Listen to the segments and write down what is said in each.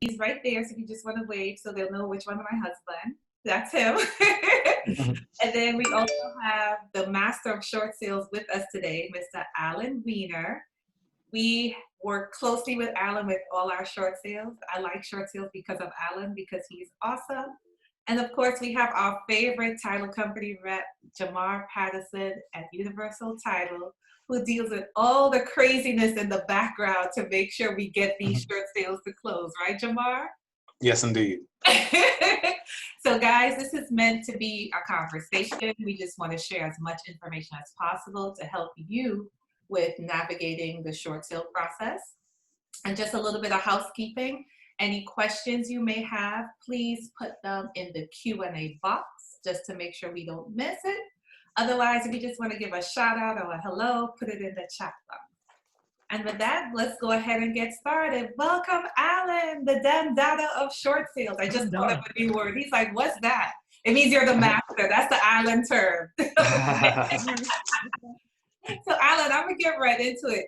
He's right there, so if you just want to wave so they'll know which one of my husband. That's him. And then we also have the master of short sales with us today, Mr. Alan Weiner. We work closely with Alan with all our short sales. I like short sales because of Alan, because he's awesome. And of course, we have our favorite title company rep, Jamar Patterson at Universal Title, who deals with all the craziness in the background to make sure we get these short sales to close. Right, Jamar? Yes, indeed. So guys, this is meant to be a conversation. We just want to share as much information as possible to help you with navigating the short sale process. And just a little bit of housekeeping. Any questions you may have, please put them in the Q&A box just to make sure we don't miss it. Otherwise, if you just want to give a shout out or a hello, put it in the chat box. And with that, let's go ahead and get started. Welcome, Alan, the Dan Dada of short sales. I just thought of a new word. He's like, what's that? It means you're the master. That's the Alan term. So, Alan, I'm going to get right into it.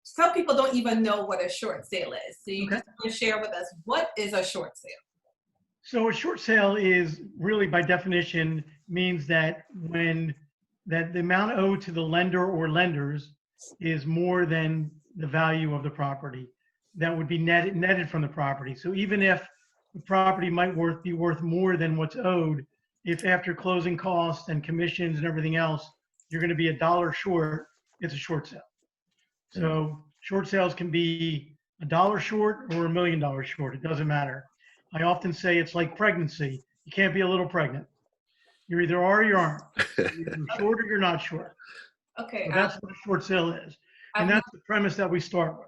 Some people don't even know what a short sale is. So you just want to share with us, what is a short sale? So a short sale is really, by definition, means that when the amount owed to the lender or lenders is more than the value of the property, that would be netted from the property. So even if the property might be worth more than what's owed, if after closing costs and commissions and everything else, you're going to be $1 short, it's a short sale. So short sales can be $1 short or $1 million short. It doesn't matter. I often say it's like pregnancy. You can't be a little pregnant. You either are or you aren't. You're either short or you're not short. Okay. So that's what a short sale is. And that's the premise that we start with.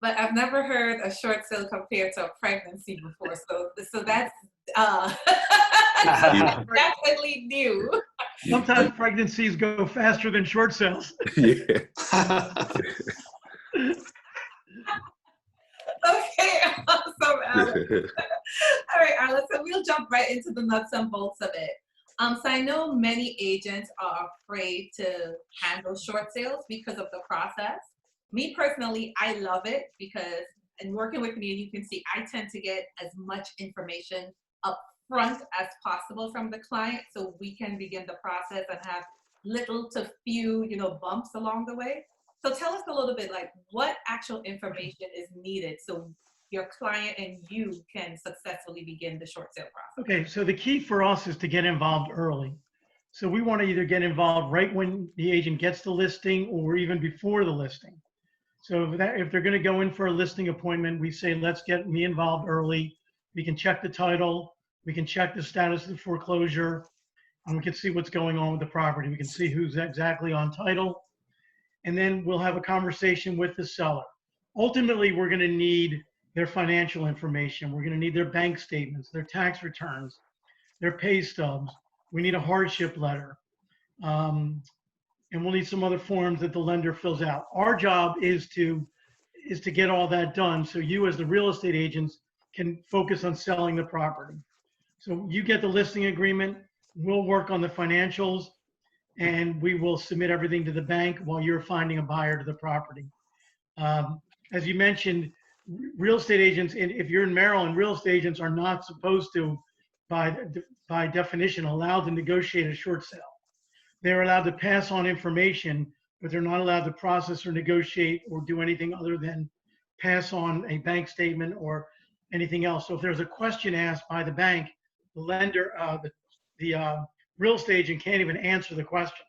But I've never heard a short sale compared to a pregnancy before. So that's definitely new. Sometimes pregnancies go faster than short sales. Okay, awesome, Alan. All right, Alan, so we'll jump right into the nuts and bolts of it. So I know many agents are afraid to handle short sales because of the process. Me personally, I love it because in working with me, you can see I tend to get as much information up front as possible from the client so we can begin the process and have little to few, bumps along the way. So tell us a little bit, like, what actual information is needed so your client and you can successfully begin the short sale process? Okay, so the key for us is to get involved early. So we want to either get involved right when the agent gets the listing or even before the listing. So if they're going to go in for a listing appointment, we say, let's get me involved early. We can check the title. We can check the status of the foreclosure. And we can see what's going on with the property. We can see who's exactly on title. And then we'll have a conversation with the seller. Ultimately, we're going to need their financial information. We're going to need their bank statements, their tax returns, their pay stubs. We need a hardship letter. And we'll need some other forms that the lender fills out. Our job is to get all that done so you as the real estate agents can focus on selling the property. So you get the listing agreement, we'll work on the financials, and we will submit everything to the bank while you're finding a buyer to the property. As you mentioned, real estate agents, and if you're in Maryland, real estate agents are not supposed to, by definition, allowed to negotiate a short sale. They're allowed to pass on information, but they're not allowed to process or negotiate or do anything other than pass on a bank statement or anything else. So if there's a question asked by the bank, the lender, the real estate agent can't even answer the question.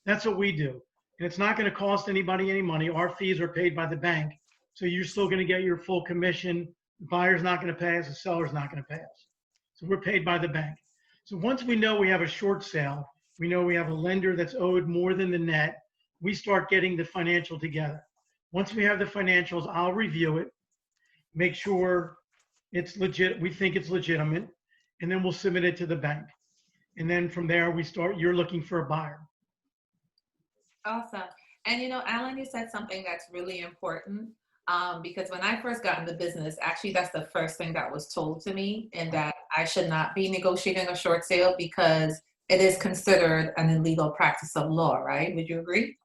That's what we do. And it's not going to cost anybody any money. Our fees are paid by the bank. So you're still going to get your full commission. The buyer's not going to pay us. The seller's not going to pay us. So we're paid by the bank. So once we know we have a short sale, we know we have a lender that's owed more than the net, we start getting the financial together. Once we have the financials, I'll review it, make sure it's legit, we think it's legitimate, and then we'll submit it to the bank. And then from there, you're looking for a buyer. Awesome. And Alan, you said something that's really important because when I first got in the business, actually, that's the first thing that was told to me, and that I should not be negotiating a short sale because it is considered an illegal practice of law, right? Would you agree?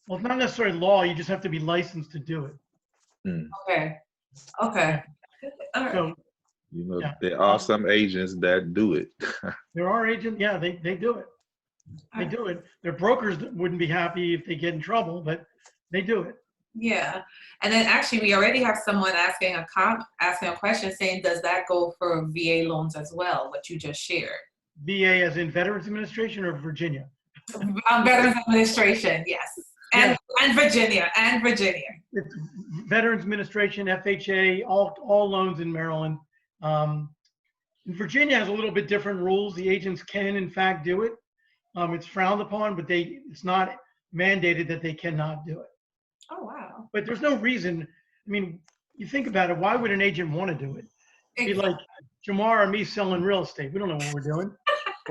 Well, it's not necessarily law. You just have to be licensed to do it. Okay. All right. So, You know, yeah, there are some agents that do it. there are agents, yeah, they do it. They do it. Their brokers wouldn't be happy if they get in trouble, but they do it. Yeah, and then actually we already have someone asking a question saying, does that go for VA loans as well? What you just shared. VA as in Veterans Administration or Virginia? Veterans Administration, yes, and Virginia, and Virginia. It's Veterans Administration, FHA, all loans in Maryland. Virginia has a little bit different rules. The agents can, in fact, do it. It's frowned upon, but it's not mandated that they cannot do it. Oh, wow. But there's no reason. I mean, you think about it. Why would an agent want to do it? It'd be like Jamar and me selling real estate. We don't know what we're doing.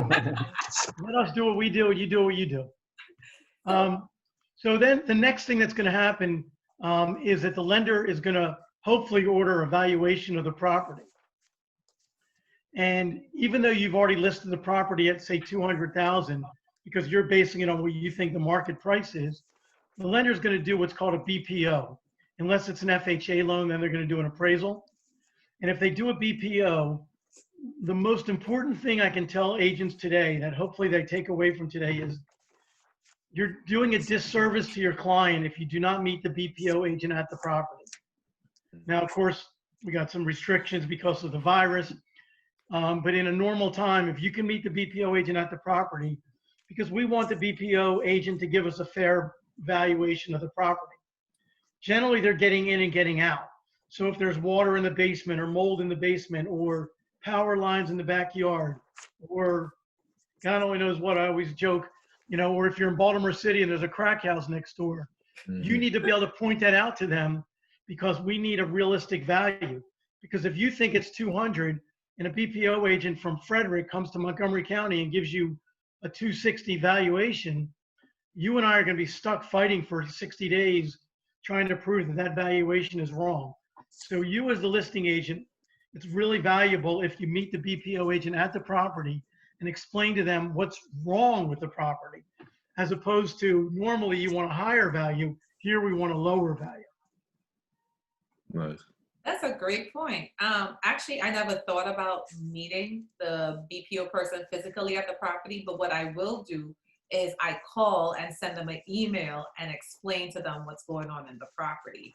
Let us do what we do. You do what you do. So then the next thing that's going to happen is that the lender is going to hopefully order a valuation of the property. And even though you've already listed the property at, say, $200,000, because you're basing it on what you think the market price is, the lender is going to do what's called a BPO. Unless it's an FHA loan, then they're going to do an appraisal. And if they do a BPO, the most important thing I can tell agents today that hopefully they take away from today is you're doing a disservice to your client if you do not meet the BPO agent at the property. Now, of course, we got some restrictions because of the virus. But in a normal time, if you can meet the BPO agent at the property, because we want the BPO agent to give us a fair valuation of the property. Generally, they're getting in and getting out. So if there's water in the basement or mold in the basement or power lines in the backyard, or God only knows what, I always joke, or if you're in Baltimore City and there's a crack house next door, you need to be able to point that out to them because we need a realistic value. Because if you think it's 200 and a BPO agent from Frederick comes to Montgomery County and gives you a 260 valuation, you and I are going to be stuck fighting for 60 days trying to prove that that valuation is wrong. So you as the listing agent, it's really valuable if you meet the BPO agent at the property and explain to them what's wrong with the property, as opposed to normally you want a higher value, here we want a lower value. Nice. That's a great point. Actually, I never thought about meeting the BPO person physically at the property, but what I will do is I call and send them an email and explain to them what's going on in the property.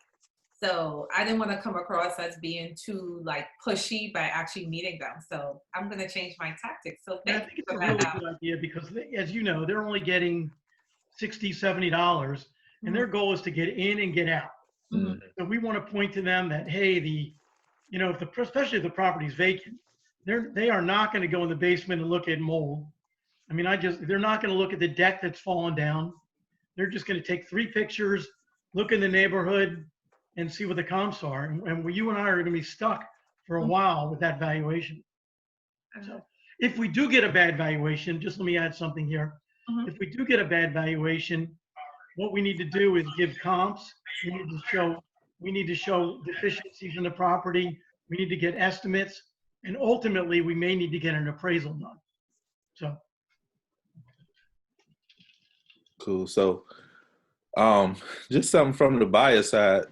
So I didn't want to come across as being too pushy by actually meeting them. So I'm going to change my tactics. So I thank think you it's for a really that. good idea because, as you know, they're only getting $60, $70, and their goal is to get in and get out. So we want to point to them that, hey, especially if the property's vacant, they are not going to go in the basement and look at mold. I mean, they're not going to look at the deck that's fallen down. They're just going to take 3 pictures, look in the neighborhood, and see what the comps are. And you and I are going to be stuck for a while with that valuation. So if we do get a bad valuation, just let me add something here. If we do get a bad valuation, what we need to do is give comps. We need to show deficiencies in the property. We need to get estimates, and ultimately we may need to get an appraisal done. So Cool. So just something from the buyer side.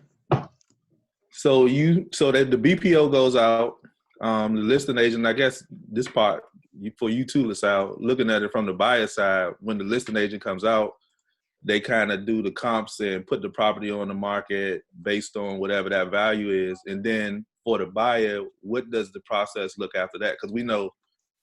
So that the BPO goes out, the listing agent, I guess this part for you too, LaSalle, looking at it from the buyer side, when the listing agent comes out, they kind of do the comps and put the property on the market based on whatever that value is. And then for the buyer, what does the process look after that? Because we know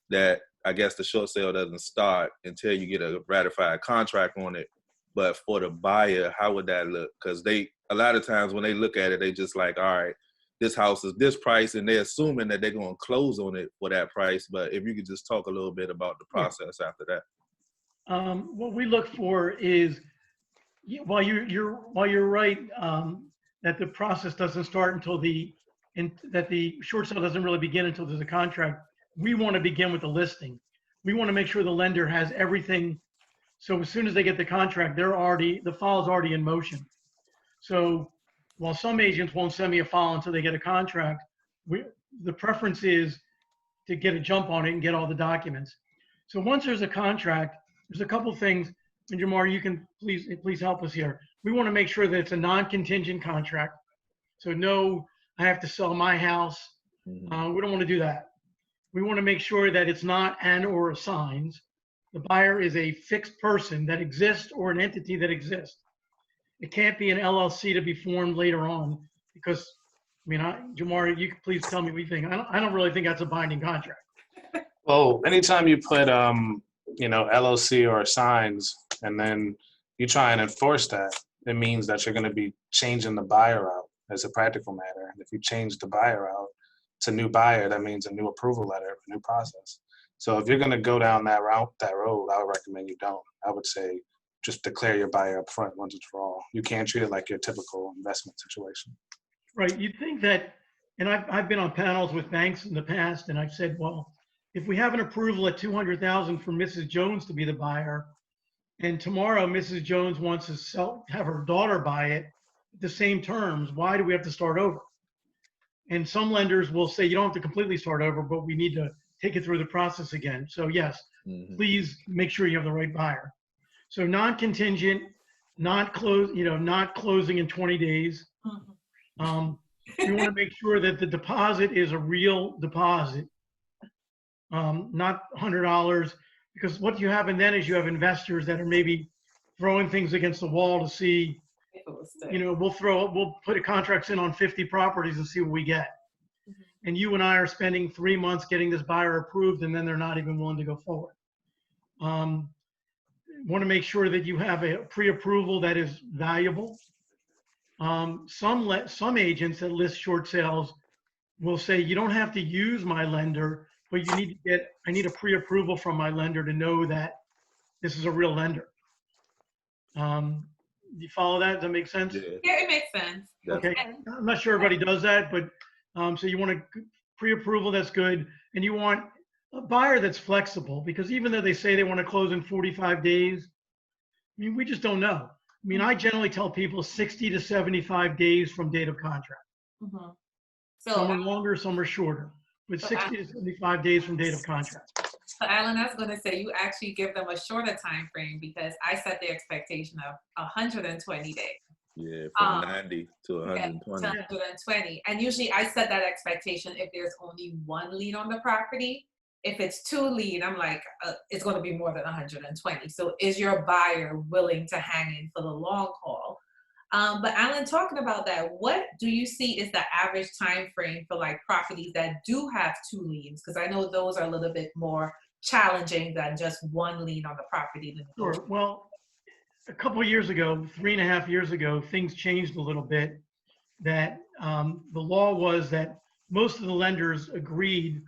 that I guess the short sale doesn't start until you get a ratified contract on it. But for the buyer, how would that look? Because a lot of times when they look at it, they just like, all right, this house is this price, and they're assuming that they're going to close on it for that price. But if you could just talk a little bit about the process after that. what we look for is, while you're right that the process doesn't start until that the short sale doesn't really begin until there's a contract. We want to begin with the listing. We want to make sure the lender has everything. So as soon as they get the contract, the file is already in motion. So while some agents won't send me a file until they get a contract, the preference is to get a jump on it and get all the documents. So once there's a contract, there's a couple things, and Jamar, you can please help us here. We want to make sure that it's a non-contingent contract. So no, I have to sell my house We don't want to do that. We want to make sure that it's not and or assigns. The buyer is a fixed person that exists or an entity that exists. It can't be an LLC to be formed later on because, I mean, Jamar, you can please tell me what you think. I don't really think that's a binding contract. Well, anytime you put, LLC or assigns, and then you try and enforce that, it means that you're going to be changing the buyer out as a practical matter. And if you change the buyer out to new buyer, that means a new approval letter, a new process. So if you're going to go down that road, I would recommend you don't. I would say just declare your buyer up front once and for all. You can't treat it like your typical investment situation. Right. You'd think that, and I've been on panels with banks in the past, and I've said, well, if we have an approval at $200,000 for Mrs. Jones to be the buyer, and tomorrow Mrs. Jones wants to have her daughter buy it at the same terms, why do we have to start over? And some lenders will say you don't have to completely start over, but we need to take it through the process again. So yes, please make sure you have the right buyer. So non-contingent, not closing in 20 days. We want to make sure that the deposit is a real deposit, not $100, because what you have then is you have investors that are maybe throwing things against the wall to see, we'll put contracts in on 50 properties and see what we get. And you and I are spending 3 months getting this buyer approved, and then they're not even willing to go forward. Want to make sure that you have a pre-approval that is valuable. Some agents that list short sales will say you don't have to use my lender, but I need a pre-approval from my lender to know that this is a real lender. Do you follow that? Does that make sense? Yeah, it makes sense. Okay, I'm not sure everybody does that, but so you want a pre-approval that's good, and you want a buyer that's flexible, because even though they say they want to close in 45 days, I mean, we just don't know. I mean, I generally tell people 60 to 75 days from date of contract. So, some are longer, some are shorter, but 60 to 75 days from date of contract. So Alan, I was going to say, you actually give them a shorter time frame, because I set the expectation of 120 days. Yeah, from 90 to 120. To 120. And usually I set that expectation if there's only one lien on the property. If it's 2 lien, I'm like, it's going to be more than 120. So is your buyer willing to hang in for the long haul? But Alan, talking about that, what do you see is the average time frame for like properties that do have 2 liens? Because I know those are a little bit more challenging than just 1 lien on the property. Sure. Well, a couple of years ago, 3.5 years ago, things changed a little bit. That the law was that most of the lenders agreed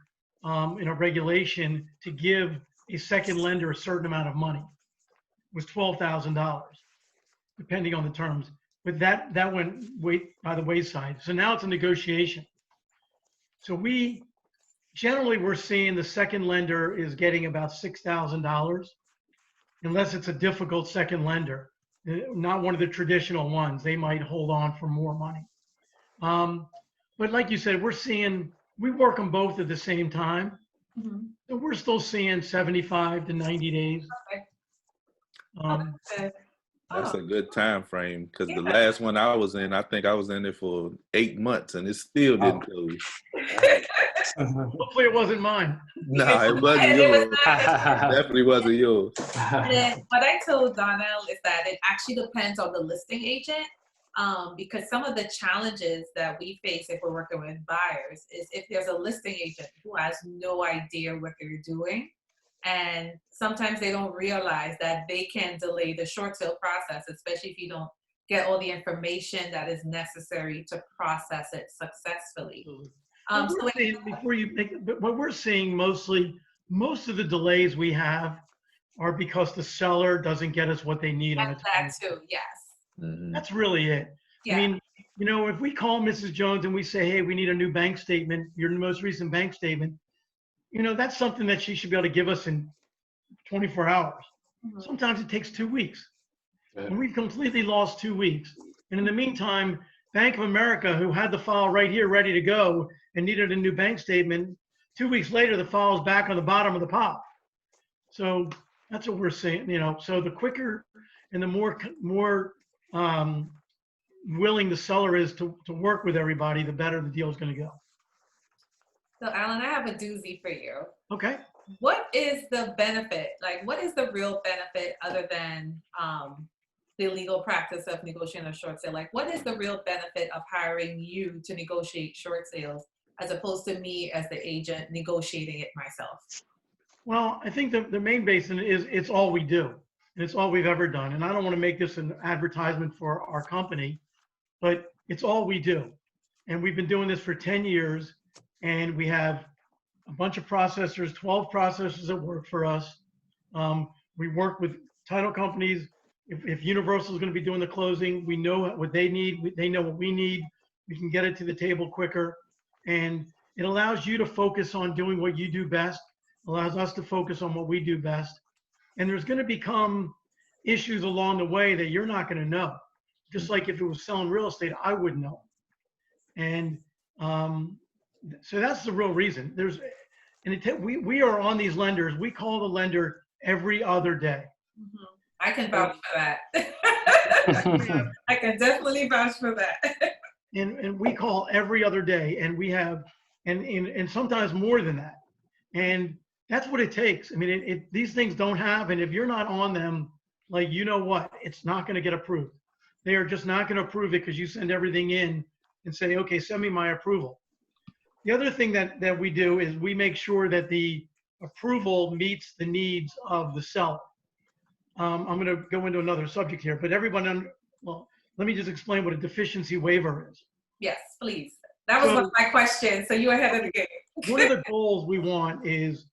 in a regulation to give a second lender a certain amount of money. It was $12,000, depending on the terms. But that went by the wayside. So now it's a negotiation. So we're seeing the second lender is getting about $6,000, unless it's a difficult second lender, not one of the traditional ones. They might hold on for more money. But like you said, we work them both at the same time. So we're still seeing 75 to 90 days. That's a good time frame, because the last one I was in, I think I was in there for 8 months, and it still didn't close. Hopefully it wasn't mine. No, it wasn't yours. Definitely wasn't yours. And what I told Donnell is that it actually depends on the listing agent, because some of the challenges that we face if we're working with buyers is if there's a listing agent who has no idea what they're doing, and sometimes they don't realize that they can delay the short sale process, especially if you don't get all the information that is necessary to process it successfully. What we're seeing mostly, most of the delays we have are because the seller doesn't get us what they need on it. That too, yes. That's really it. Yeah. I mean, if we call Mrs. Jones and we say, hey, we need a new bank statement, your most recent bank statement, that's something that she should be able to give us in 24 hours. Sometimes it takes 2 weeks. And we've completely lost 2 weeks. And in the meantime, Bank of America, who had the file right here ready to go and needed a new bank statement, 2 weeks later, the file is back on the bottom of the pile. So that's what we're seeing, so the quicker and the more willing the seller is to work with everybody, the better the deal is going to go. So Alan, I have a doozy for you. Okay. What is the benefit? Like, what is the real benefit other than the legal practice of negotiating a short sale? Like, what is the real benefit of hiring you to negotiate short sales as opposed to me as the agent negotiating it myself? Well, I think the main basin is it's all we do. And it's all we've ever done. And I don't want to make this an advertisement for our company, but it's all we do. And we've been doing this for 10 years. And we have a bunch of processors, 12 processors that work for us. We work with title companies. If Universal is going to be doing the closing, we know what they need. They know what we need. We can get it to the table quicker. And it allows you to focus on doing what you do best, allows us to focus on what we do best. And there's going to become issues along the way that you're not going to know. Just like if it was selling real estate, I wouldn't know. And so that's the real reason. We are on these lenders. We call the lender every other day. Mm-hmm. I can vouch for that. I can definitely vouch for that. And we call every other day, and we have, and sometimes more than that. And that's what it takes. I mean, these things don't have, and if you're not on them, like, you know what, it's not going to get approved. They are just not going to approve it because you send everything in and say, okay, send me my approval. The other thing that we do is we make sure that the approval meets the needs of the seller. I'm going to go into another subject here, but well, let me just explain what a deficiency waiver is. Yes, please. That was one of my questions, so you're ahead of the game. One of the goals we want is,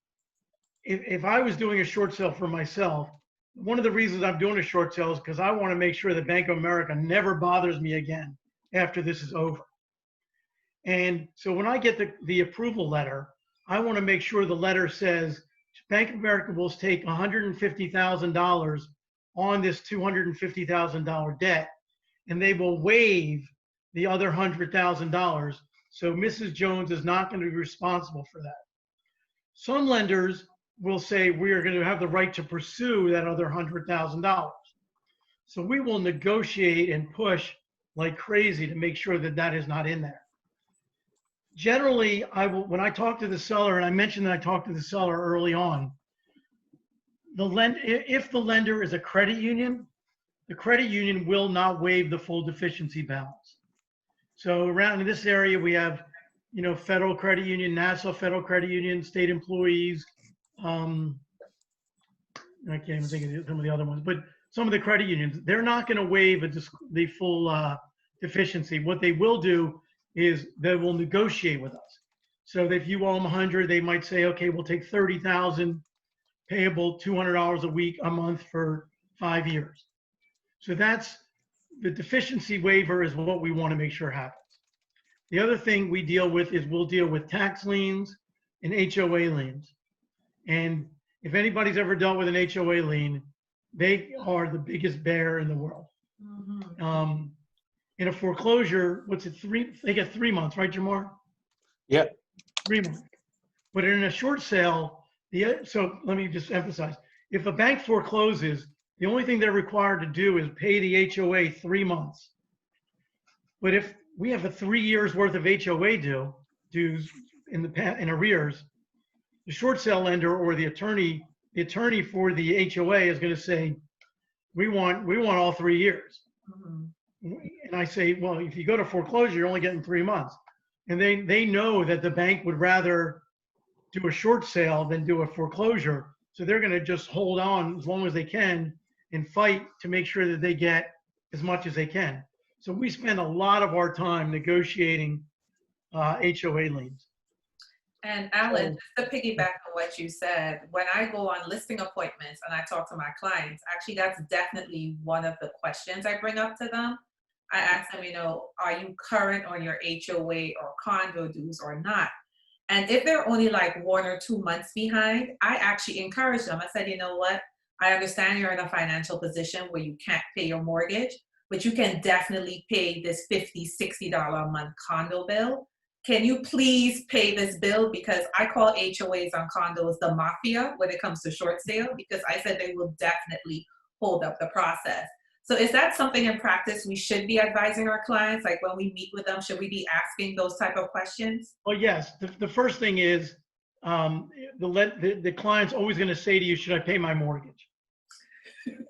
if I was doing a short sale for myself, one of the reasons I'm doing a short sale is because I want to make sure that Bank of America never bothers me again after this is over. And so when I get the approval letter, I want to make sure the letter says Bank of America will take $150,000 on this $250,000 debt, and they will waive the other $100,000. So Mrs. Jones is not going to be responsible for that. Some lenders will say we are going to have the right to pursue that other $100,000. So we will negotiate and push like crazy to make sure that that is not in there. Generally, when I talk to the seller, and I mentioned that I talked to the seller early on, if the lender is a credit union, the credit union will not waive the full deficiency balance. So around in this area, we have, Federal Credit Union, Nassau Federal Credit Union, state employees. I can't even think of some of the other ones, but some of the credit unions, they're not going to waive the full deficiency. What they will do is they will negotiate with us. So if you owe them 100, they might say, okay, we'll take 30,000, payable $200 a week, a month for 5 years. So that's the deficiency waiver is what we want to make sure happens. The other thing we deal with is we'll deal with tax liens and HOA liens. And if anybody's ever dealt with an HOA lien, they are the biggest bear in the world. Mm-hmm. In a foreclosure, they get 3 months, right, Jamar? Yeah. 3 months. But in a short sale, so let me just emphasize, if a bank forecloses, the only thing they're required to do is pay the HOA 3 months. But if we have a 3 years worth of HOA dues in arrears, the short sale lender or the attorney for the HOA is going to say, we want all 3 years. Mm-hmm. And I say, well, if you go to foreclosure, you're only getting 3 months. And they know that the bank would rather do a short sale than do a foreclosure. So they're going to just hold on as long as they can and fight to make sure that they get as much as they can. So we spend a lot of our time negotiating HOA liens. And Alan, just to piggyback on what you said, when I go on listing appointments and I talk to my clients, actually that's definitely one of the questions I bring up to them. I ask them, are you current on your HOA or condo dues or not? And if they're only like 1 or 2 months behind, I actually encourage them. I said, you know what? I understand you're in a financial position where you can't pay your mortgage, but you can definitely pay this $50, $60 a month condo bill. Can you please pay this bill? Because I call HOAs on condos the mafia when it comes to short sale, because I said they will definitely hold up the process. So is that something in practice we should be advising our clients? Like when we meet with them, should we be asking those type of questions? Well, yes. The first thing is the client's always going to say to you, should I pay my mortgage?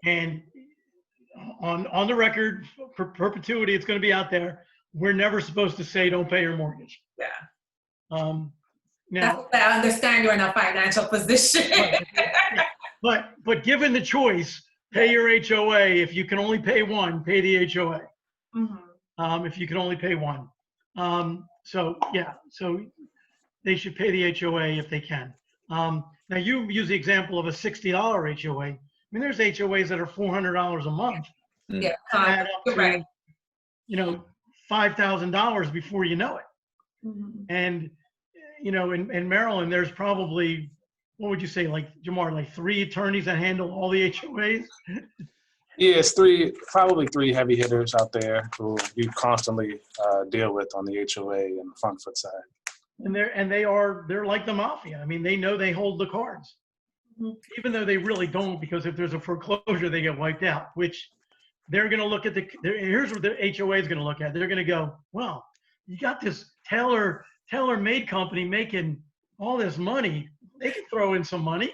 And on the record, for perpetuity, it's going to be out there. We're never supposed to say don't pay your mortgage. Yeah. Now, I understand you're in a financial position. but given the choice, pay your HOA. If you can only pay one, pay the HOA. Mm-hmm. If you can only pay one. So they should pay the HOA if they can. Now you use the example of a $60 HOA. I mean, there's HOAs that are $400 a month. Yeah, Add up to, right. $5,000 before you know it. Mm-hmm. And in Maryland, there's probably, what would you say, like Jamar, like 3 attorneys that handle all the HOAs? Yeah, it's probably three heavy hitters out there who we constantly deal with on the HOA and the front foot side. And they're like the mafia. I mean, they know they hold the cards, even though they really don't, because if there's a foreclosure, they get wiped out, which they're going to look at here's what the HOA is going to look at. They're going to go, well, you got this tailor-made company making all this money. They can throw in some money.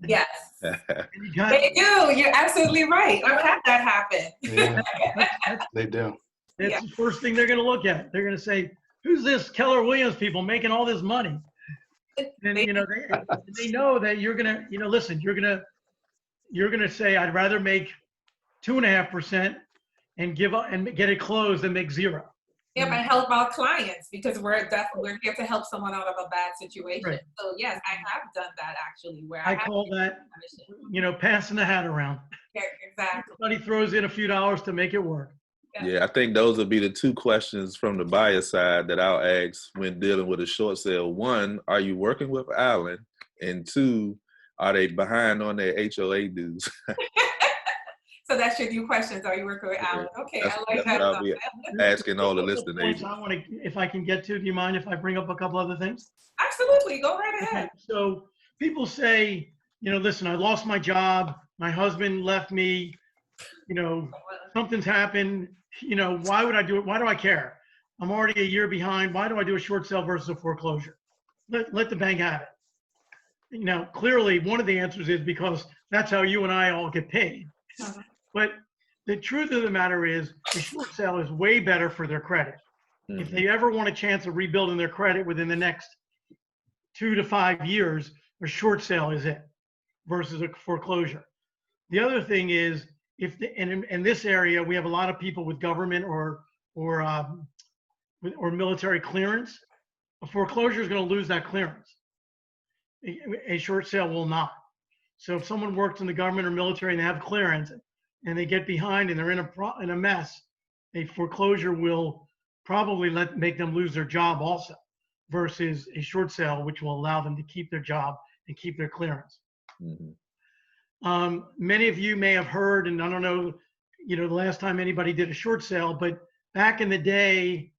Yes. They do. You're absolutely right. I've had that happen. Yeah, they do. That's the first thing they're going to look at. They're going to say, who's this Keller Williams people making all this money? And they know that you're going to, listen, you're going to say, I'd rather make 2.5% and give up and get it closed than make 0. Yeah, but help our clients, because we're here to help someone out of a bad situation. Right. So yes, I have done that actually. Where I call that, passing the hat around. Yeah, exactly. Somebody throws in a few dollars to make it work. Yeah, I think those would be the 2 questions from the buyer side that I'll ask when dealing with a short sale. 1, are you working with Alan? And 2, are they behind on their HOA dues? So that's your 2 questions. Are you working with Alan? Okay, I like that. I'll be asking all the listing agents. If I can get to, do you mind if I bring up a couple other things? Absolutely, go right ahead. Okay. So people say, listen, I lost my job. My husband left me. Something's happened. Why would I do it? Why do I care? I'm already a year behind. Why do I do a short sale versus a foreclosure? Let the bank have it. Clearly one of the answers is because that's how you and I all get paid. Uh-huh. But the truth of the matter is a short sale is way better for their credit. Mm-hmm. If they ever want a chance of rebuilding their credit within the next 2 to 5 years, a short sale is it versus a foreclosure. The other thing is, in this area, we have a lot of people with government or military clearance. A foreclosure is going to lose that clearance. A short sale will not. So if someone works in the government or military and they have clearance and they get behind and they're in a mess, a foreclosure will probably make them lose their job also, versus a short sale, which will allow them to keep their job and keep their clearance. Mm-hmm. Many of you may have heard, and I don't know, the last time anybody did a short sale, but back in the day,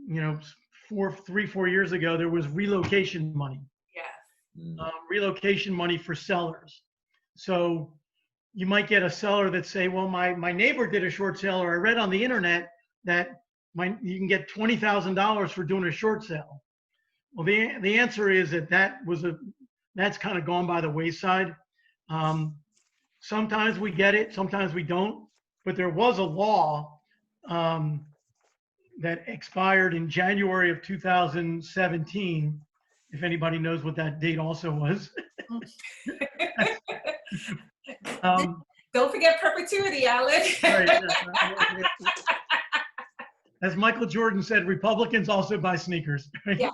3-4 years ago, there was relocation money. Relocation money for sellers. So you might get a seller that say, well, my neighbor did a short sale, or I read on the internet that you can get $20,000 for doing a short sale. Well, the answer is that's kind of gone by the wayside. Sometimes we get it, sometimes we don't. But there was a law that expired in January of 2017. If anybody knows what that date also was. Don't forget perpetuity, Alex. Right. As Michael Jordan said, Republicans also buy sneakers. Right? Yeah.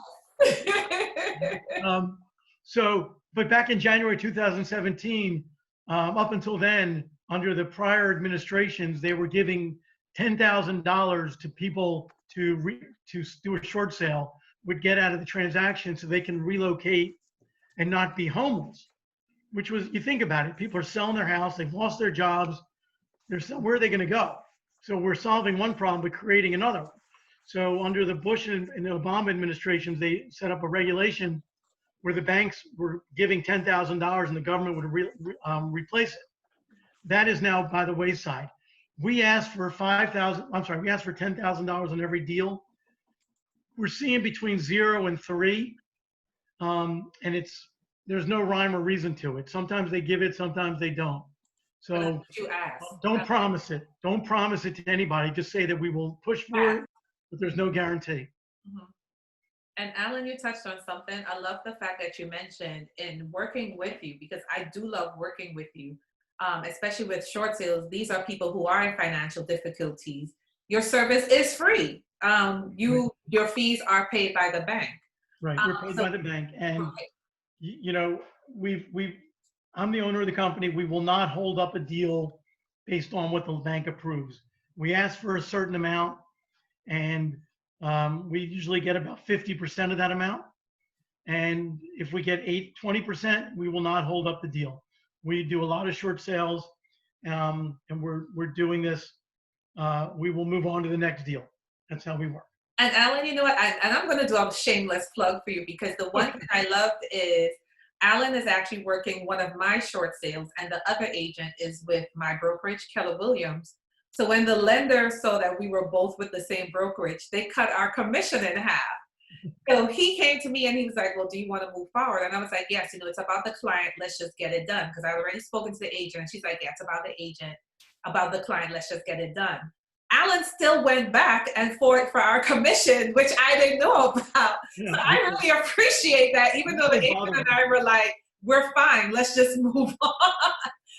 But back in January 2017, up until then, under the prior administrations, they were giving $10,000 to people to do a short sale, would get out of the transaction so they can relocate and not be homeless, which was, you think about it, people are selling their house, they've lost their jobs, where are they going to go? So we're solving one problem, but creating another one. So under the Bush and the Obama administrations, they set up a regulation where the banks were giving $10,000 and the government would replace it. That is now by the wayside. we ask for we ask for $10,000 on every deal. We're seeing between 0 and 3. And there's no rhyme or reason to it. Sometimes they give it, sometimes they don't. But that's So what you ask. don't promise it. Don't promise it to anybody. Just say that we will push for it, but there's no guarantee. Mhm. And Alan, you touched on something. I love the fact that you mentioned in working with you, because I do love working with you, especially with short sales. These are people who are in financial difficulties. Your service is free. Your fees are paid by the bank. Right. We're paid by the bank. And, Right. you know, I'm the owner of the company. We will not hold up a deal based on what the bank approves. We ask for a certain amount, and we usually get about 50% of that amount. And if we get 20%, we will not hold up the deal. We do a lot of short sales, and we're doing this. We will move on to the next deal. That's how we work. And Alan, you know what? And I'm going to do a shameless plug for you, because the one thing I loved is Alan is actually working one of my short sales, and the other agent is with my brokerage, Keller Williams. So when the lender saw that we were both with the same brokerage, they cut our commission in half. So he came to me and he was like, well, do you want to move forward? And I was like, yes, it's about the client. Let's just get it done. Because I'd already spoken to the agent. And she's like, yeah, it's about the agent, about the client. Let's just get it done. Alan still went back and forth for our commission, which I didn't know about. Yeah, so I really appreciate that, even though the agent and I were like, we're fine, let's just move on.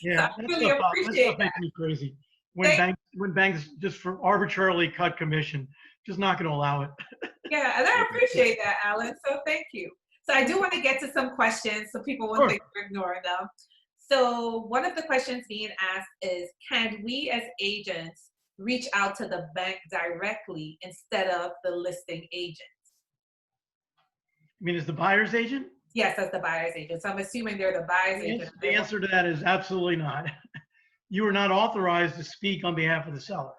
Yeah, so I really appreciate that. Makes me crazy. When banks just for arbitrarily cut commission, just not going to allow it. Yeah, and I appreciate that, Alan. So thank you. So I do want to get to some questions so people won't think we're ignoring them. So one of the questions being asked is, can we as agents reach out to the bank directly instead of the listing agent? I mean, is the buyer's agent? Yes, as the buyer's agent. So I'm assuming they're the buyer's agent. The answer to that is absolutely not. You are not authorized to speak on behalf of the seller.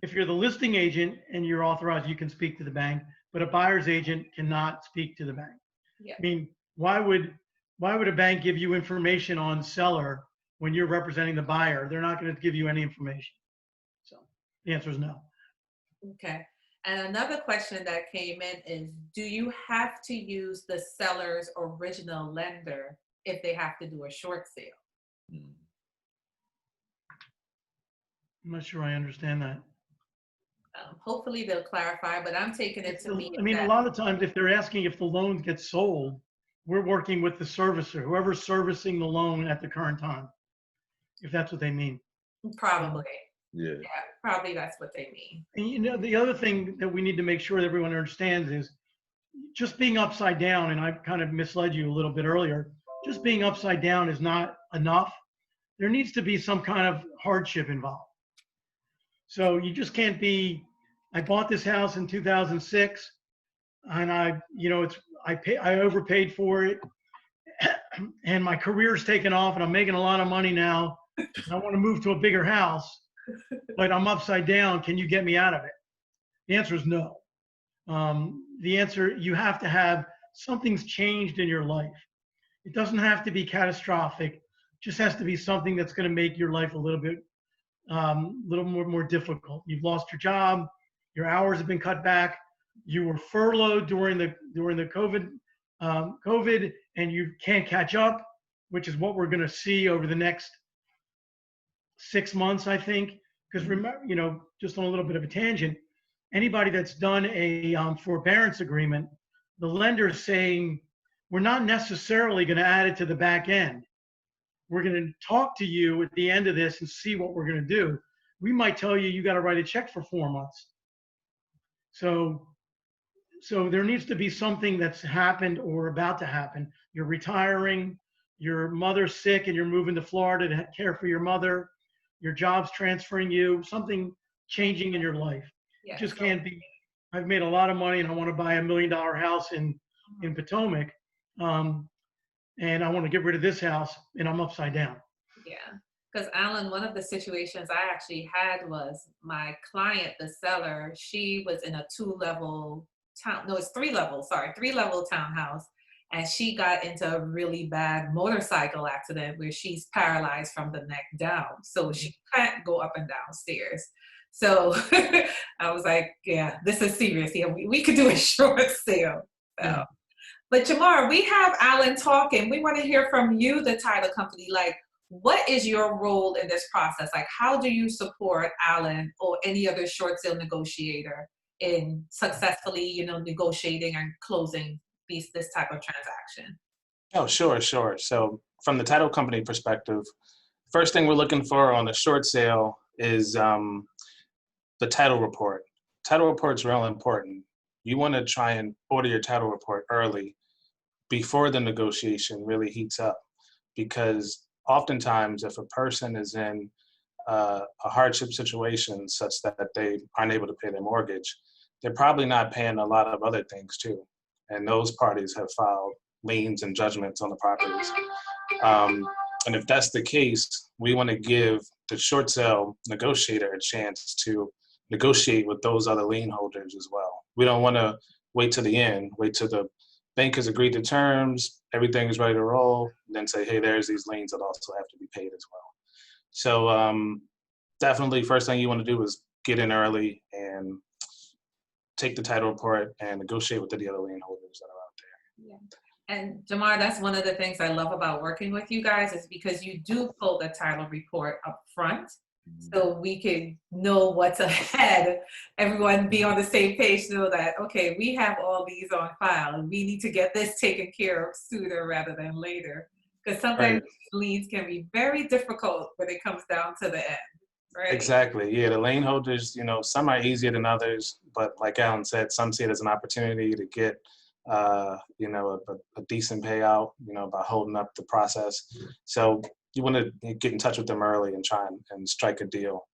If you're the listing agent and you're authorized, you can speak to the bank, but a buyer's agent cannot speak to the bank. Yeah. I mean, why would a bank give you information on seller when you're representing the buyer? They're not going to give you any information. So the answer is no. Okay. And another question that came in is, do you have to use the seller's original lender if they have to do a short sale? I'm not sure I understand that. Hopefully they'll clarify, but I'm taking it to mean I mean, a lot of times if they're asking if the loan gets sold, we're working with the servicer, whoever's servicing the loan at the current time, if that's what they mean. Probably. Yeah. Yeah, probably that's what they mean. And you know, the other thing that we need to make sure that everyone understands is just being upside down, and I kind of misled you a little bit earlier, just being upside down is not enough. There needs to be some kind of hardship involved. So you just can't be, I bought this house in 2006 and I overpaid for it and my career's taken off and I'm making a lot of money now. And I want to move to a bigger house, but I'm upside down. Can you get me out of it? The answer is no. The answer, you have to have, something's changed in your life. It doesn't have to be catastrophic. It just has to be something that's going to make your life a little more difficult. You've lost your job, your hours have been cut back, you were furloughed during the COVID, and you can't catch up, which is what we're going to see over the next 6 months, I think. Because remember, just on a little bit of a tangent, anybody that's done a forbearance agreement, the lender's saying, we're not necessarily going to add it to the back end. We're going to talk to you at the end of this and see what we're going to do. We might tell you got to write a check for 4 months. So there needs to be something that's happened or about to happen. You're retiring, your mother's sick and you're moving to Florida to care for your mother, your job's transferring you, something changing in your life. Yeah, it just can't be, I've made a lot of money and I want to buy $1 million house in Potomac. And I want to get rid of this house and I'm upside down. Yeah, because Alan, one of the situations I actually had was my client, the seller, she was in a 3-level townhouse. and she got into a really bad motorcycle accident where she's paralyzed from the neck down. So she can't go up and down stairs. So I was like, yeah, this is serious. Yeah, we could do a short sale. So. Yeah. But Jamar, we have Alan talking. We want to hear from you, the title company. Like, what is your role in this process? Like, how do you support Alan or any other short sale negotiator in successfully, you know, negotiating and closing this type of transaction? Oh, sure. So from the title company perspective, first thing we're looking for on a short sale is the title report. Title report's real important. You want to try and order your title report early before the negotiation really heats up, because oftentimes if a person is in a hardship situation such that they aren't able to pay their mortgage, they're probably not paying a lot of other things too. And those parties have filed liens and judgments on the properties. And if that's the case, we want to give the short sale negotiator a chance to negotiate with those other lien holders as well. We don't want to wait to the end, wait till the bank has agreed to terms, everything is ready to roll, and then say, hey, there's these liens that also have to be paid as well. So definitely first thing you want to do is get in early and take the title report and negotiate with the other lien holders that are out there. Yeah. And Jamar, that's one of the things I love about working with you guys is because you do pull the title report up front. So we can know what's ahead, everyone be on the same page, know that, okay, we have all these on file and we need to get this taken care of sooner rather than later. Because sometimes liens can be very difficult when it comes down to the end, right? Exactly, yeah, the lien holders, you know, some are easier than others, but like Alan said, some see it as an opportunity to get, you know, a decent payout, you know, by holding up the process. So you want to get in touch with them early and try and strike a deal.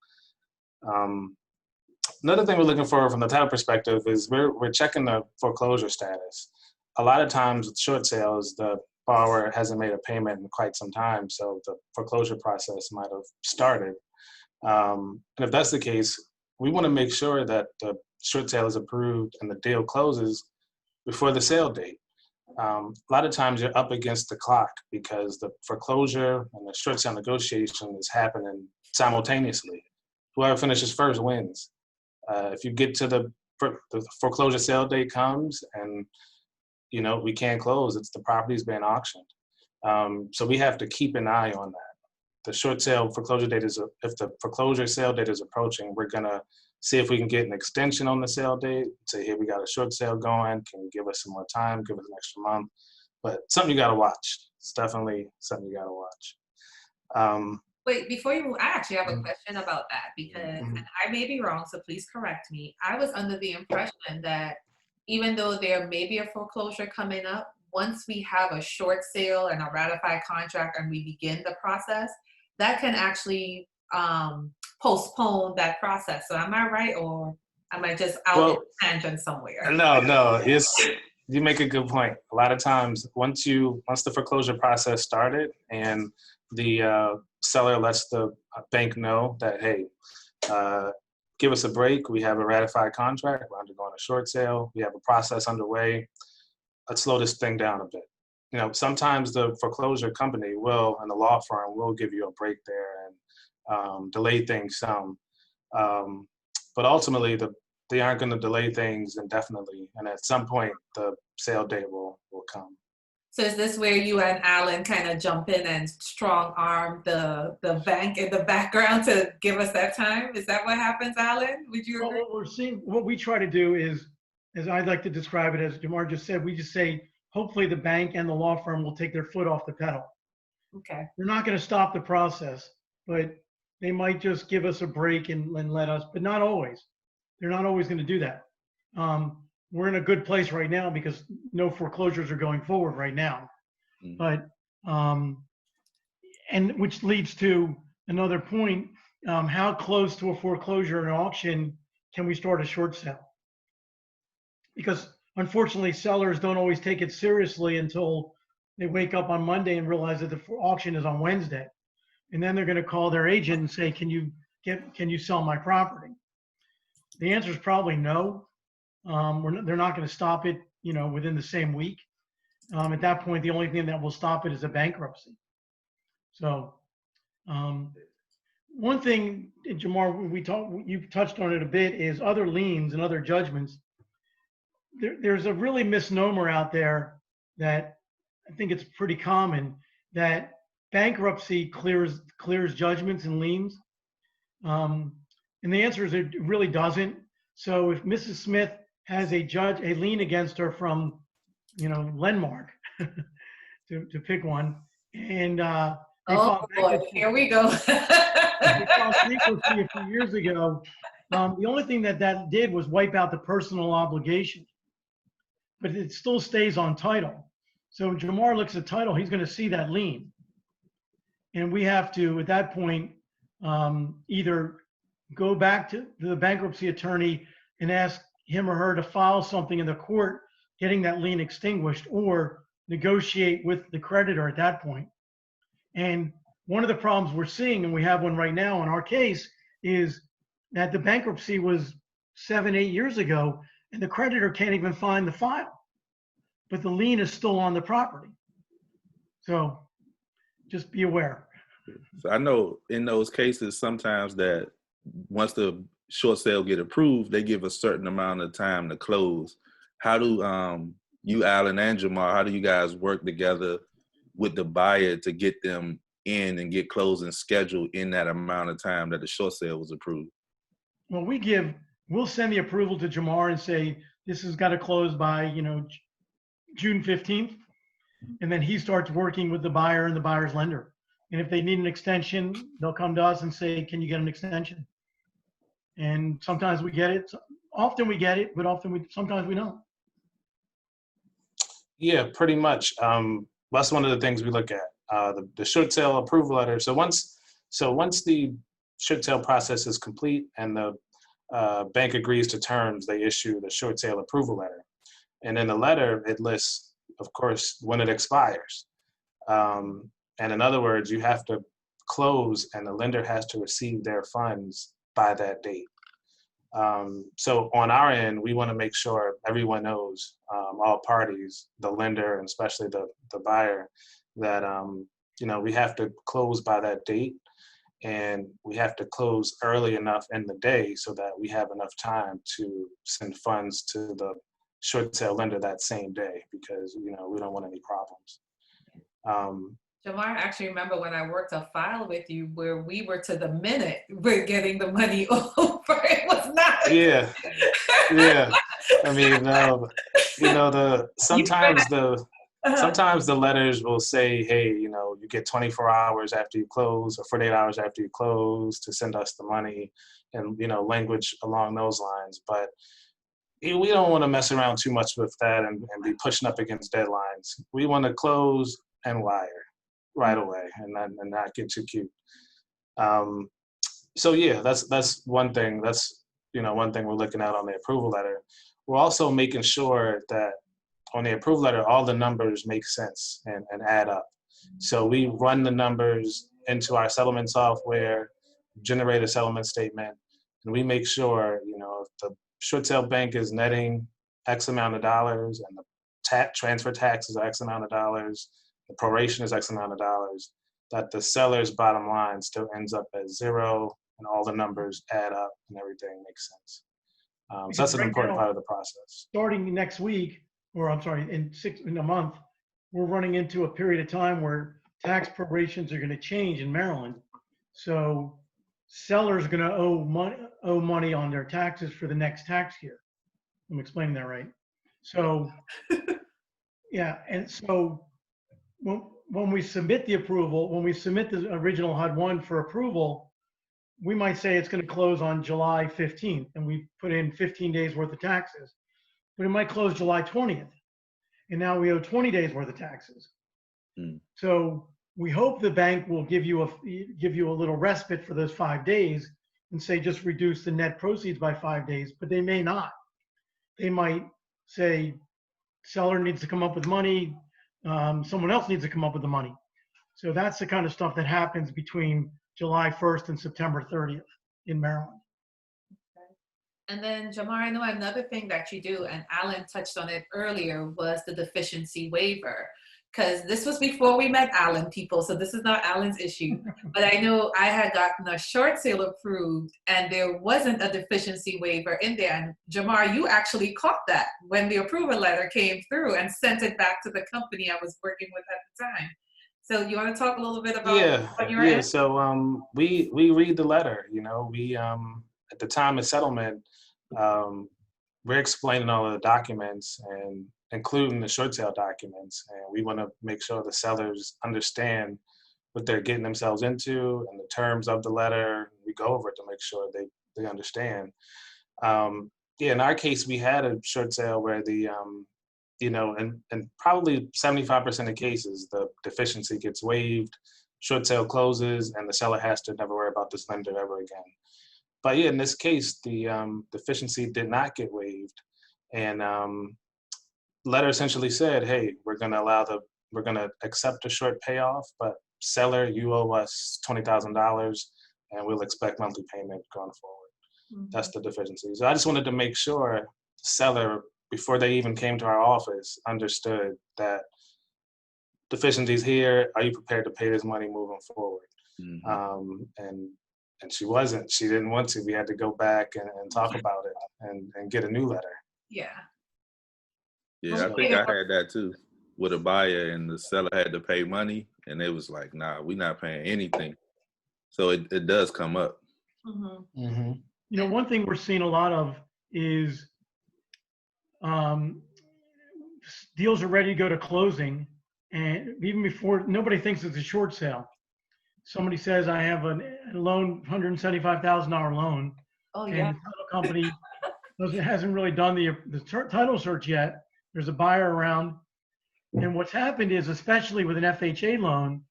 Another thing we're looking for from the title perspective is we're checking the foreclosure status. A lot of times with short sales, the borrower hasn't made a payment in quite some time, so the foreclosure process might have started. And if that's the case, we want to make sure that the short sale is approved and the deal closes before the sale date. A lot of times you're up against the clock because the foreclosure and the short sale negotiation is happening simultaneously. Whoever finishes first wins. If you get to the foreclosure sale date comes and, you know, we can't close, it's the property's being auctioned. So we have to keep an eye on that. The short sale foreclosure date is, if the foreclosure sale date is approaching, we're gonna see if we can get an extension on the sale date. Say, hey, we got a short sale going. Can you give us some more time? Give us an extra month. But something you gotta watch. It's definitely something you gotta watch. Wait, before you move, I actually have a question about that because, and I may be wrong, so please correct me. I was under the impression that even though there may be a foreclosure coming up, once we have a short sale and a ratified contract and we begin the process, that can actually postpone that process. So am I right, or am I just out in a tangent somewhere? No, you make a good point. A lot of times, once the foreclosure process started and the seller lets the bank know that, hey, give us a break. We have a ratified contract. We're undergoing a short sale. We have a process underway. Let's slow this thing down a bit. You know, sometimes the foreclosure company will, and the law firm will give you a break there and delay things some. But ultimately, they aren't going to delay things indefinitely. And at some point, the sale date will come. So is this where you and Alan kind of jump in and strong arm the bank in the background to give us that time? Is that what happens, Alan? Would you agree? Well, what we try to do is, as I'd like to describe it, as Jamar just said, we just say, hopefully the bank and the law firm will take their foot off the pedal. Okay. They're not going to stop the process, but they might just give us a break and let us, but not always. They're not always going to do that. We're in a good place right now because no foreclosures are going forward right now. But, and which leads to another point, how close to a foreclosure and auction can we start a short sale? Because unfortunately, sellers don't always take it seriously until they wake up on Monday and realize that the auction is on Wednesday. And then they're going to call their agent and say, can you sell my property? The answer is probably no. They're not going to stop it, you know, within the same week. At that point, the only thing that will stop it is a bankruptcy. So one thing, Jamar, you touched on it a bit, is other liens and other judgments. There's a really misnomer out there that I think it's pretty common, that bankruptcy clears judgments and liens. And the answer is it really doesn't. So if Mrs. Smith has a lien against her from, Lenmark, to pick one, and they Oh filed boy, bankruptcy. here we go. They filed bankruptcy a few years ago. The only thing that did was wipe out the personal obligation, but it still stays on title. So when Jamar looks at title, he's going to see that lien. And we have to, at that point, either go back to the bankruptcy attorney and ask him or her to file something in the court, getting that lien extinguished, or negotiate with the creditor at that point. And one of the problems we're seeing, and we have one right now in our case, is that the bankruptcy was 7-8 years ago, and the creditor can't even find the file, but the lien is still on the property. So just be aware. So I know in those cases, sometimes that once the short sale get approved, they give a certain amount of time to close. How do you, Alan and Jamar, how do you guys work together with the buyer to get them in and get closing scheduled in that amount of time that the short sale was approved? Well, we'll send the approval to Jamar and say, this has got to close by, June 15th. And then he starts working with the buyer and the buyer's lender. And if they need an extension, they'll come to us and say, can you get an extension? And sometimes we get it. Often we get it, but sometimes we don't. Yeah, pretty much. That's one of the things we look at, the short sale approval letter. So once the short sale process is complete and the bank agrees to terms, they issue the short sale approval letter. And in the letter, it lists, of course, when it expires. And in other words, you have to close and the lender has to receive their funds by that date. So on our end, we want to make sure everyone knows, all parties, the lender and especially the buyer, that we have to close by that date, and we have to close early enough in the day so that we have enough time to send funds to the short sale lender that same day, because we don't want any problems. Jamar, I actually remember when I worked a file with you where we were to the minute we're getting the money over. It was not. Yeah. I mean, sometimes the letters will say, hey, you get 24 hours after you close or 48 hours after you close to send us the money, and language along those lines. But we don't want to mess around too much with that and be pushing up against deadlines. We want to close and wire right away and not get too cute. So yeah, that's one thing. That's one thing we're looking at on the approval letter. We're also making sure that on the approval letter, all the numbers make sense and add up. So we run the numbers into our settlement software, generate a settlement statement, and we make sure, if the short sale bank is netting X amount of dollars and the transfer tax is X amount of dollars, the proration is X amount of dollars, that the seller's bottom line still ends up at zero and all the numbers add up and everything makes sense. So that's an important part of the process. Starting next week, or I'm sorry, in a month, we're running into a period of time where tax prorations are going to change in Maryland. So sellers are going to owe money on their taxes for the next tax year. I'm explaining that right. So yeah, and so when we submit the approval, when we submit the original HUD-1 for approval, we might say it's going to close on July 15th, and we put in 15 days worth of taxes, but it might close July 20th, and now we owe 20 days worth of taxes. So we hope the bank will give you a little respite for those 5 days and say just reduce the net proceeds by 5 days, but they may not. They might say seller needs to come up with money, someone else needs to come up with the money. So that's the kind of stuff that happens between July 1st and September 30th in Maryland. And then, Jamar, I know another thing that you do, and Alan touched on it earlier, was the deficiency waiver. Because this was before we met Alan, people, so this is not Alan's issue. But I know I had gotten a short sale approved, and there wasn't a deficiency waiver in there. And Jamar, you actually caught that when the approval letter came through and sent it back to the company I was working with at the time. So you want to talk a little bit about Yeah, what you're yeah. in? So we read the letter. We at the time of settlement, um, we're explaining all of the documents and including the short sale documents, and we want to make sure the sellers understand what they're getting themselves into and the terms of the letter. We go over it to make sure they understand. Yeah, in our case, we had a short sale where and probably 75% of cases, the deficiency gets waived, short sale closes, and the seller has to never worry about this lender ever again. But yeah, in this case, the deficiency did not get waived, and letter essentially said, "Hey, we're going to accept a short payoff, but seller, you owe us $20,000, and we'll expect monthly payment going forward." Mm-hmm. That's the deficiency. So I just wanted to make sure the seller, before they even came to our office, understood that deficiencies here. Are you prepared to pay this money moving forward? Mhm. And she wasn't. She didn't want to. We had to go back and talk about it and get a new letter. Yeah. Yeah, I think I had that too with a buyer, and the seller had to pay money, and it was like, nah, we're not paying anything. So it does come up. Mm-hmm. Mm-hmm. You know, one thing we're seeing a lot of is deals are ready to go to closing, and even before, nobody thinks it's a short sale. Somebody says, I have a loan, $175,000 loan, Oh, and yeah. the title company hasn't really done the title search yet. There's a buyer around, and what's happened is, especially with an FHA loan,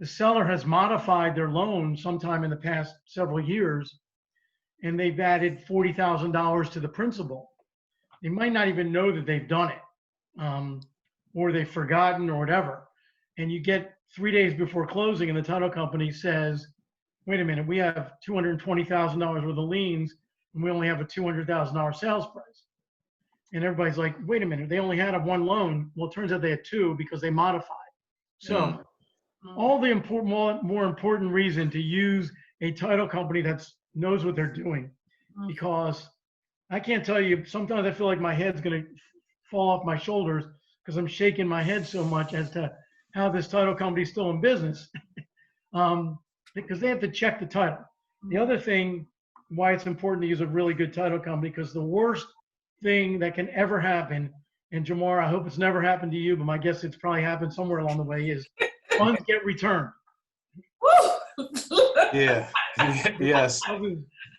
the seller has modified their loan sometime in the past several years, and they've added $40,000 to the principal. They might not even know that they've done it, or they've forgotten or whatever. And you get 3 days before closing, and the title company says, wait a minute, we have $220,000 worth of liens, and we only have a $200,000 sales price. And everybody's like, wait a minute, they only had one loan. Well, it turns out they had two because they modified. So all the more important reason to use a title company that knows what they're doing, because I can't tell you, sometimes I feel like my head's going to fall off my shoulders because I'm shaking my head so much as to how this title company is still in business, because they have to check the title. The other thing why it's important to use a really good title company, because the worst thing that can ever happen, and Jamar, I hope it's never happened to you, but my guess it's probably happened somewhere along the way, is funds get returned. Yeah. Yes.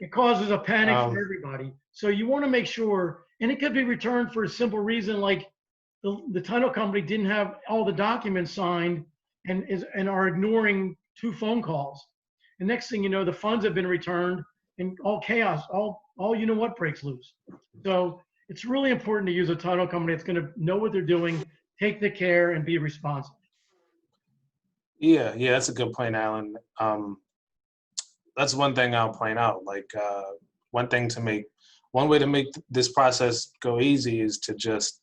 It causes a panic for everybody. So you want to make sure, and it could be returned for a simple reason, like the title company didn't have all the documents signed and are ignoring 2 phone calls. And next thing you know, the funds have been returned and all chaos, all you know what breaks loose. So it's really important to use a title company that's going to know what they're doing, take the care, and be responsive. Yeah, that's a good point, Alan. That's one thing I'll point out. Like one way to make this process go easy is to just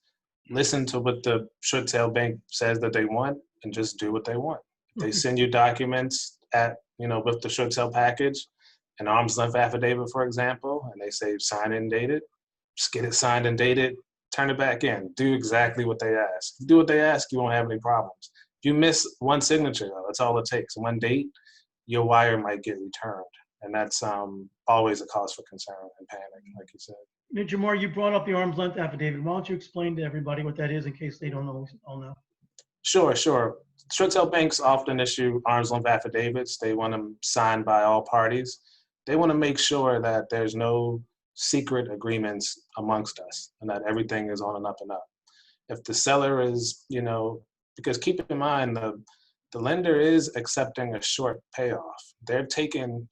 listen to what the short sale bank says that they want and just do what they want. They send you documents with the short sale package, an arm's length affidavit, for example, and they say sign and date it. Just get it signed and dated, turn it back in. Do exactly what they ask. Do what they ask, you won't have any problems. If you miss one signature, though, that's all it takes. One date, your wire might get returned. And that's always a cause for concern and panic, like you said. Jamar, you brought up the arm's length affidavit. Why don't you explain to everybody what that is in case they don't all know? Sure. Short sale banks often issue arm's length affidavits. They want them signed by all parties. They want to make sure that there's no secret agreements amongst us and that everything is on and up and up. If the seller is, because keep in mind, the lender is accepting a short payoff. They're taking,